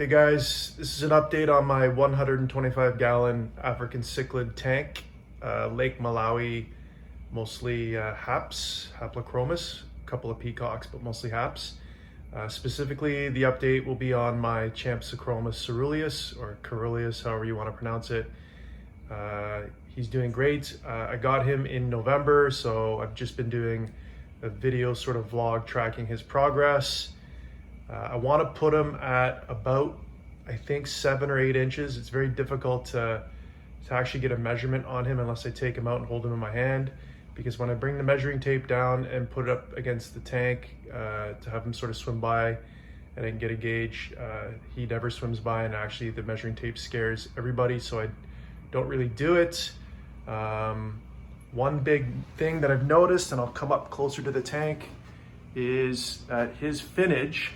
Hey guys, this is an update on my 125 gallon African cichlid tank, Lake Malawi, mostly haps, haplochromis, a couple of peacocks, but mostly haps. Specifically, the update will be on my Champsochromis ceruleus, or caruleus, however you want to pronounce it. He's doing great. I got him in November, so I've just been doing a video sort of vlog tracking his progress. I want to put him at about, I think, 7 or 8 inches. It's very difficult to actually get a measurement on him unless I take him out and hold him in my hand, because when I bring the measuring tape down and put it up against the tank to have him sort of swim by and I can get a gauge, he never swims by, and actually the measuring tape scares everybody, so I don't really do it. One big thing that I've noticed, and I'll come up closer to the tank, is that his finnage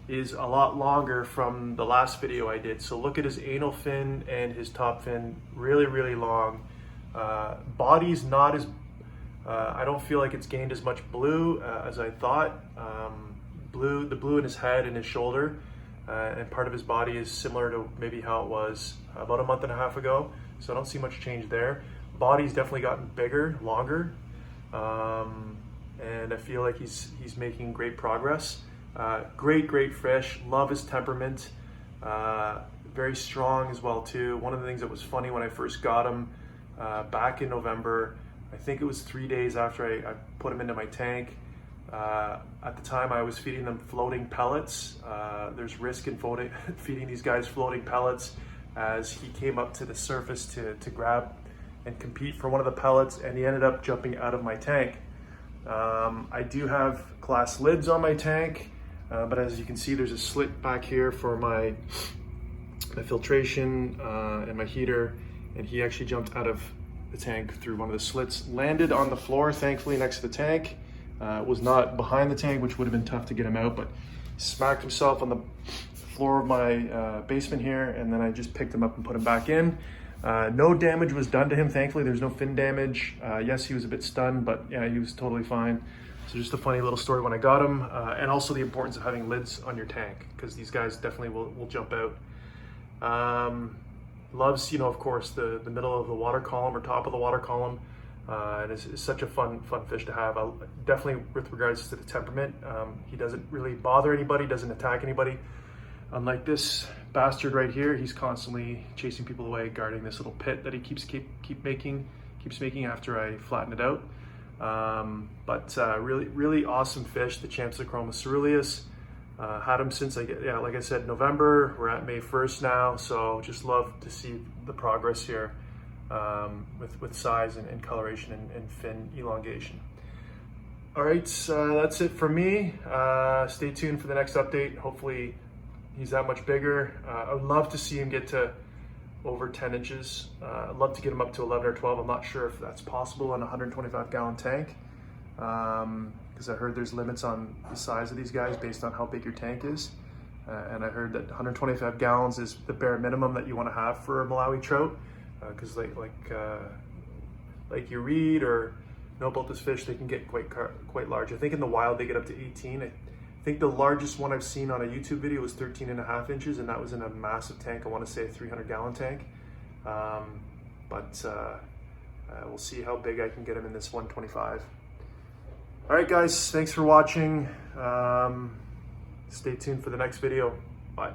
is a lot longer from the last video I did. So look at his anal fin and his top fin, really long. Body's not as, I don't feel like it's gained as much blue as I thought. The blue in his head and his shoulder, and part of his body is similar to maybe how it was about a month and a half ago. So I don't see much change there. Body's definitely gotten bigger, longer. And I feel like he's making great progress. Great fish, love his temperament, very strong as well too. One of the things that was funny when I first got him back in November, I think it was 3 days after I put him into my tank. At the time I was feeding them floating pellets. There's risk in feeding these guys floating pellets, as he came up to the surface to grab and compete for one of the pellets, and he ended up jumping out of my tank. I do have glass lids on my tank, but as you can see, there's a slit back here for my filtration and my heater, and he actually jumped out of the tank through one of the slits, landed on the floor, thankfully, next to the tank. Was not behind the tank, which would have been tough to get him out, but smacked himself on the floor of my basement here, and then I just picked him up and put him back in. No damage was done to him, thankfully. There's no fin damage. Yes, he was a bit stunned, but yeah, he was totally fine. So just a funny little story when I got him, and also the importance of having lids on your tank, because these guys definitely will jump out. Loves, of course, the middle of the water column or top of the water column, and it's such a fun fish to have. Definitely with regards to the temperament, he doesn't really bother anybody, doesn't attack anybody. Unlike this bastard right here, he's constantly chasing people away, guarding this little pit that he keeps making after I flatten it out. Really awesome fish, the Champsochromis ceruleus. Had him since like I said, November. We're at May 1st now, so just love to see the progress here with size and coloration and fin elongation. All right, that's it for me. Stay tuned for the next update. Hopefully he's that much bigger. I would love to see him get to over 10 inches. I'd love to get him up to 11 or 12. I'm not sure if that's possible in a 125 gallon tank, because I heard there's limits on the size of these guys based on how big your tank is. And I heard that 125 gallons is the bare minimum that you want to have for a Malawi trout, because like you read or know about this fish, they can get quite large. I think in the wild they get up to 18. I think the largest one I've seen on a YouTube video was 13.5 inches, and that was in a massive tank. I want to say a 300 gallon tank. We'll see how big I can get him in this 125. All right, guys, thanks for watching. Stay tuned for the next video. Bye.